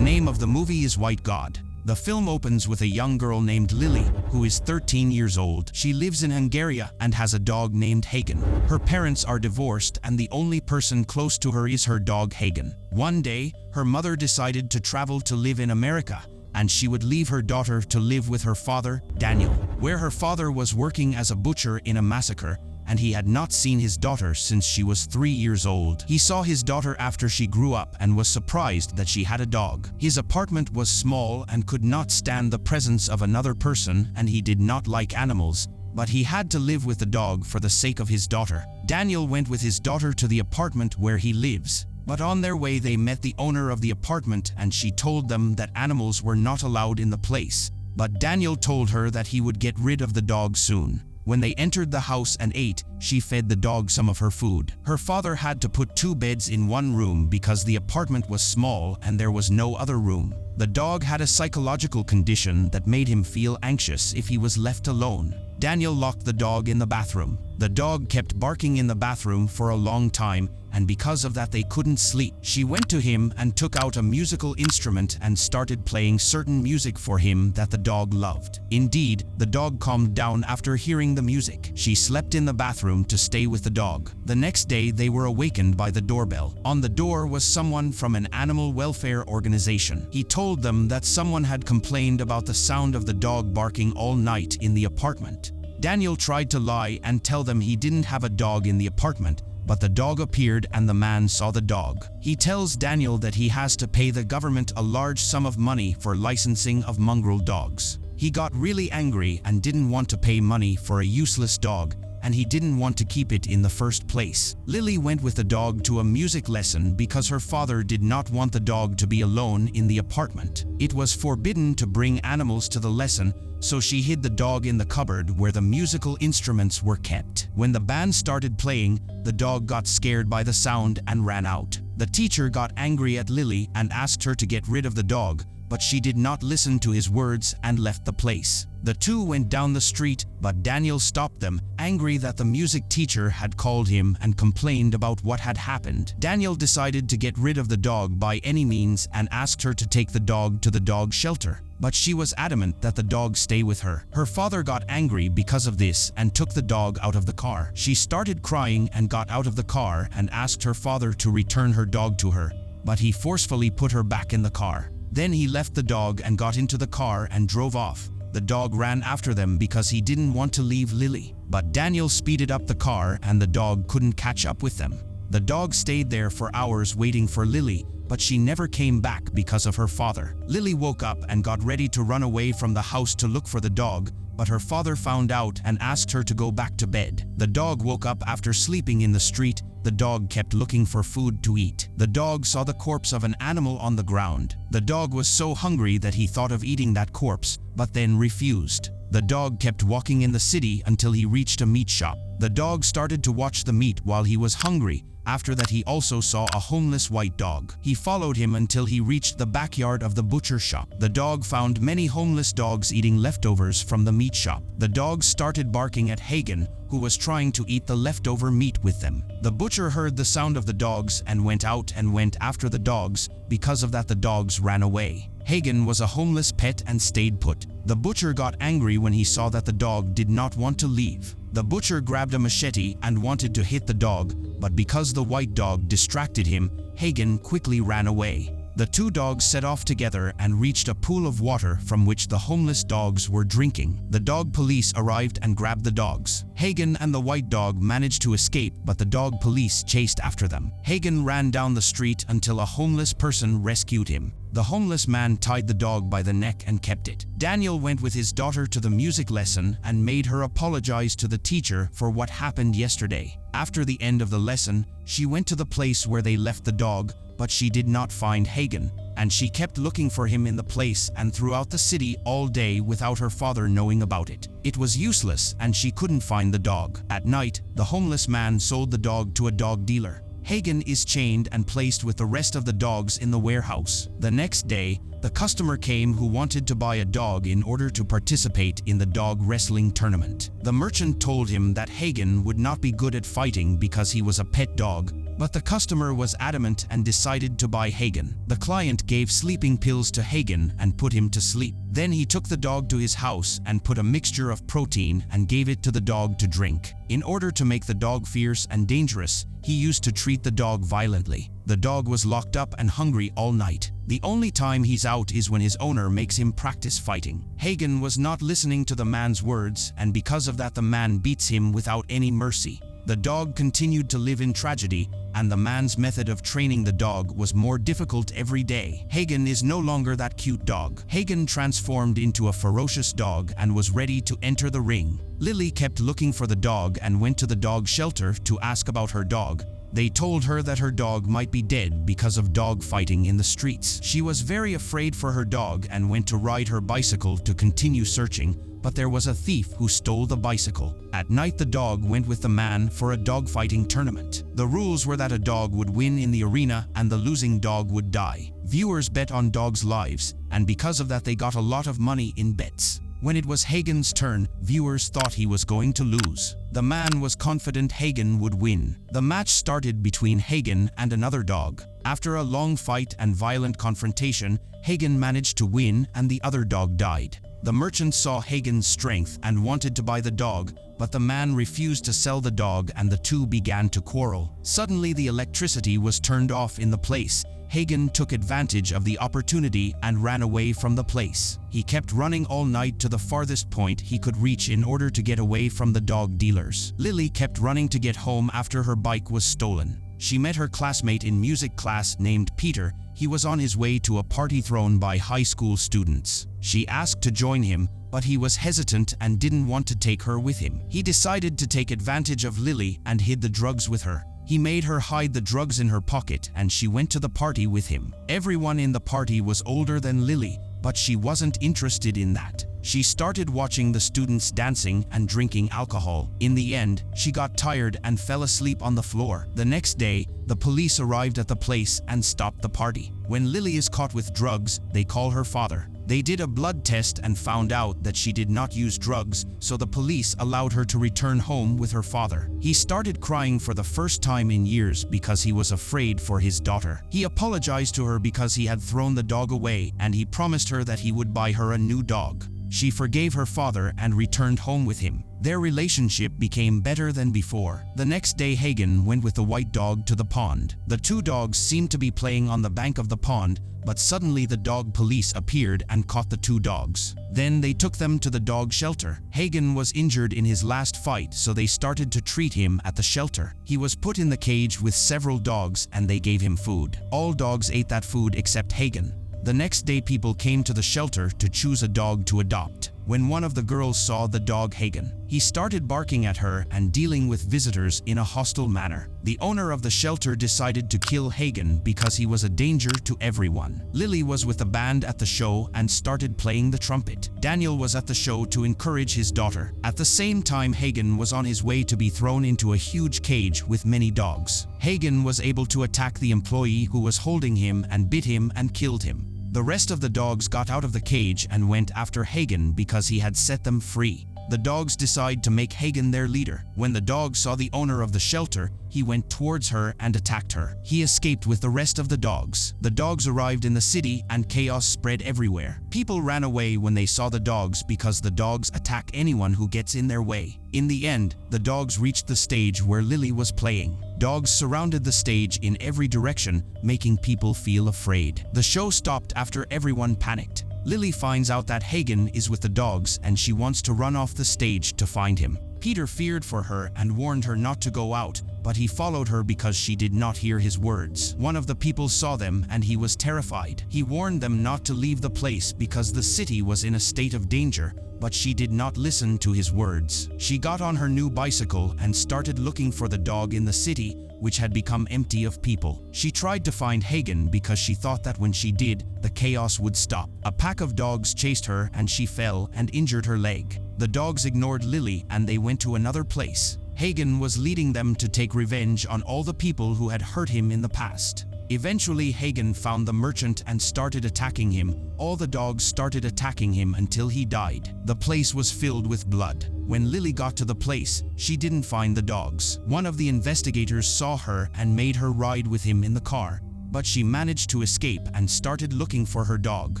name of the movie is White God. The film opens with a young girl named Lily, who is 13 years old. She lives in Hungary and has a dog named Hagen. Her parents are divorced and the only person close to her is her dog Hagen. One day, her mother decided to travel to live in America, and she would leave her daughter to live with her father, Daniel, where her father was working as a butcher in a massacre, and he had not seen his daughter since she was 3 years old. He saw his daughter after she grew up and was surprised that she had a dog. His apartment was small and could not stand the presence of another person, and he did not like animals, but he had to live with the dog for the sake of his daughter. Daniel went with his daughter to the apartment where he lives, but on their way they met the owner of the apartment and she told them that animals were not allowed in the place. But Daniel told her that he would get rid of the dog soon. When they entered the house and ate, she fed the dog some of her food. Her father had to put 2 beds in one room because the apartment was small and there was no other room. The dog had a psychological condition that made him feel anxious if he was left alone. Daniel locked the dog in the bathroom. The dog kept barking in the bathroom for a long time, and because of that they couldn't sleep. She went to him and took out a musical instrument and started playing certain music for him that the dog loved. Indeed, the dog calmed down after hearing the music. She slept in the bathroom to stay with the dog. The next day they were awakened by the doorbell. On the door was someone from an animal welfare organization. He told them that someone had complained about the sound of the dog barking all night in the apartment. Daniel tried to lie and tell them he didn't have a dog in the apartment, but the dog appeared and the man saw the dog. He tells Daniel that he has to pay the government a large sum of money for licensing of mongrel dogs. He got really angry and didn't want to pay money for a useless dog, and he didn't want to keep it in the first place. Lily went with the dog to a music lesson because her father did not want the dog to be alone in the apartment. It was forbidden to bring animals to the lesson, so she hid the dog in the cupboard where the musical instruments were kept. When the band started playing, the dog got scared by the sound and ran out. The teacher got angry at Lily and asked her to get rid of the dog, but she did not listen to his words and left the place. The two went down the street, but Daniel stopped them, angry that the music teacher had called him and complained about what had happened. Daniel decided to get rid of the dog by any means and asked her to take the dog to the dog shelter, but she was adamant that the dog stay with her. Her father got angry because of this and took the dog out of the car. She started crying and got out of the car and asked her father to return her dog to her, but he forcefully put her back in the car. Then he left the dog and got into the car and drove off. The dog ran after them because he didn't want to leave Lily, but Daniel speeded up the car and the dog couldn't catch up with them. The dog stayed there for hours waiting for Lily, but she never came back because of her father. Lily woke up and got ready to run away from the house to look for the dog, but her father found out and asked her to go back to bed. The dog woke up after sleeping in the street. The dog kept looking for food to eat. The dog saw the corpse of an animal on the ground. The dog was so hungry that he thought of eating that corpse, but then refused. The dog kept walking in the city until he reached a meat shop. The dog started to watch the meat while he was hungry. After that, he also saw a homeless white dog. He followed him until he reached the backyard of the butcher shop. The dog found many homeless dogs eating leftovers from the meat shop. The dogs started barking at Hagen, who was trying to eat the leftover meat with them. The butcher heard the sound of the dogs and went out and went after the dogs. Because of that, the dogs ran away. Hagen was a homeless pet and stayed put. The butcher got angry when he saw that the dog did not want to leave. The butcher grabbed a machete and wanted to hit the dog, but because the white dog distracted him, Hagen quickly ran away. The two dogs set off together and reached a pool of water from which the homeless dogs were drinking. The dog police arrived and grabbed the dogs. Hagen and the white dog managed to escape, but the dog police chased after them. Hagen ran down the street until a homeless person rescued him. The homeless man tied the dog by the neck and kept it. Daniel went with his daughter to the music lesson and made her apologize to the teacher for what happened yesterday. After the end of the lesson, she went to the place where they left the dog, but she did not find Hagen, and she kept looking for him in the place and throughout the city all day without her father knowing about it. It was useless and she couldn't find the dog. At night, the homeless man sold the dog to a dog dealer. Hagen is chained and placed with the rest of the dogs in the warehouse. The next day, The customer came who wanted to buy a dog in order to participate in the dog wrestling tournament. The merchant told him that Hagen would not be good at fighting because he was a pet dog, but the customer was adamant and decided to buy Hagen. The client gave sleeping pills to Hagen and put him to sleep. Then he took the dog to his house and put a mixture of protein and gave it to the dog to drink. In order to make the dog fierce and dangerous, he used to treat the dog violently. The dog was locked up and hungry all night. The only time he's out is when his owner makes him practice fighting. Hagen was not listening to the man's words, and because of that the man beats him without any mercy. The dog continued to live in tragedy, and the man's method of training the dog was more difficult every day. Hagen is no longer that cute dog. Hagen transformed into a ferocious dog and was ready to enter the ring. Lily kept looking for the dog and went to the dog shelter to ask about her dog. They told her that her dog might be dead because of dog fighting in the streets. She was very afraid for her dog and went to ride her bicycle to continue searching, but there was a thief who stole the bicycle. At night, the dog went with the man for a dogfighting tournament. The rules were that a dog would win in the arena and the losing dog would die. Viewers bet on dogs' lives, and because of that they got a lot of money in bets. When it was Hagen's turn, viewers thought he was going to lose. The man was confident Hagen would win. The match started between Hagen and another dog. After a long fight and violent confrontation, Hagen managed to win and the other dog died. The merchant saw Hagen's strength and wanted to buy the dog, but the man refused to sell the dog and the two began to quarrel. Suddenly the electricity was turned off in the place. Hagen took advantage of the opportunity and ran away from the place. He kept running all night to the farthest point he could reach in order to get away from the dog dealers. Lily kept running to get home after her bike was stolen. She met her classmate in music class named Peter. He was on his way to a party thrown by high school students. She asked to join him, but he was hesitant and didn't want to take her with him. He decided to take advantage of Lily and hid the drugs with her. He made her hide the drugs in her pocket and she went to the party with him. Everyone in the party was older than Lily, but she wasn't interested in that. She started watching the students dancing and drinking alcohol. In the end, she got tired and fell asleep on the floor. The next day, the police arrived at the place and stopped the party. When Lily is caught with drugs, they call her father. They did a blood test and found out that she did not use drugs, so the police allowed her to return home with her father. He started crying for the first time in years because he was afraid for his daughter. He apologized to her because he had thrown the dog away and he promised her that he would buy her a new dog. She forgave her father and returned home with him. Their relationship became better than before. The next day, Hagen went with the white dog to the pond. The two dogs seemed to be playing on the bank of the pond, but suddenly the dog police appeared and caught the two dogs. Then they took them to the dog shelter. Hagen was injured in his last fight, so they started to treat him at the shelter. He was put in the cage with several dogs and they gave him food. All dogs ate that food except Hagen. The next day, people came to the shelter to choose a dog to adopt. When one of the girls saw the dog Hagen, he started barking at her and dealing with visitors in a hostile manner. The owner of the shelter decided to kill Hagen because he was a danger to everyone. Lily was with the band at the show and started playing the trumpet. Daniel was at the show to encourage his daughter. At the same time, Hagen was on his way to be thrown into a huge cage with many dogs. Hagen was able to attack the employee who was holding him and bit him and killed him. The rest of the dogs got out of the cage and went after Hagen because he had set them free. The dogs decide to make Hagen their leader. When the dog saw the owner of the shelter, he went towards her and attacked her. He escaped with the rest of the dogs. The dogs arrived in the city and chaos spread everywhere. People ran away when they saw the dogs because the dogs attack anyone who gets in their way. In the end, the dogs reached the stage where Lily was playing. Dogs surrounded the stage in every direction, making people feel afraid. The show stopped after everyone panicked. Lily finds out that Hagen is with the dogs and she wants to run off the stage to find him. Peter feared for her and warned her not to go out, but he followed her because she did not hear his words. One of the people saw them and he was terrified. He warned them not to leave the place because the city was in a state of danger, but she did not listen to his words. She got on her new bicycle and started looking for the dog in the city, which had become empty of people. She tried to find Hagen because she thought that when she did, the chaos would stop. A pack of dogs chased her and she fell and injured her leg. The dogs ignored Lily and they went to another place. Hagen was leading them to take revenge on all the people who had hurt him in the past. Eventually, Hagen found the merchant and started attacking him. All the dogs started attacking him until he died. The place was filled with blood. When Lily got to the place, she didn't find the dogs. One of the investigators saw her and made her ride with him in the car, but she managed to escape and started looking for her dog.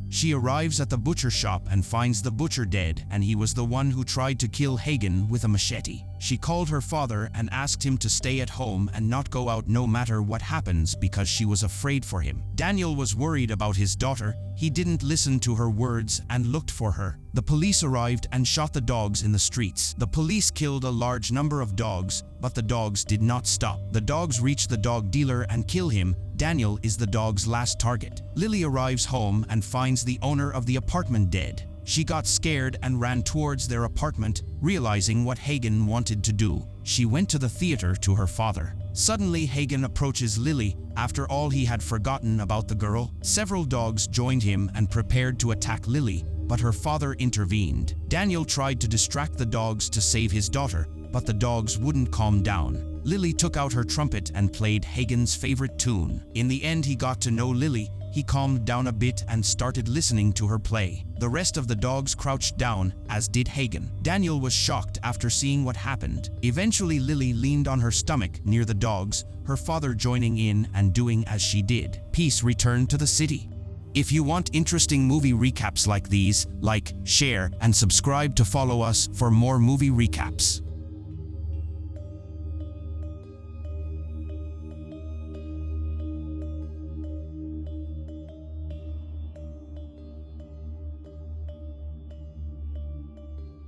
She arrives at the butcher shop and finds the butcher dead, and he was the one who tried to kill Hagen with a machete. She called her father and asked him to stay at home and not go out no matter what happens because she was afraid for him. Daniel was worried about his daughter. He didn't listen to her words and looked for her. The police arrived and shot the dogs in the streets. The police killed a large number of dogs, but the dogs did not stop. The dogs reach the dog dealer and kill him. Daniel is the dog's last target. Lily arrives home and finds the owner of the apartment dead. She got scared and ran towards their apartment, realizing what Hagen wanted to do. She went to the theater to her father. Suddenly, Hagen approaches Lily. After all, he had forgotten about the girl. Several dogs joined him and prepared to attack Lily, but her father intervened. Daniel tried to distract the dogs to save his daughter, but the dogs wouldn't calm down. Lily took out her trumpet and played Hagen's favorite tune. In the end, he got to know Lily. He calmed down a bit and started listening to her play. The rest of the dogs crouched down, as did Hagen. Daniel was shocked after seeing what happened. Eventually, Lily leaned on her stomach near the dogs, her father joining in and doing as she did. Peace returned to the city. If you want interesting movie recaps like these, like, share, and subscribe to follow us for more movie recaps.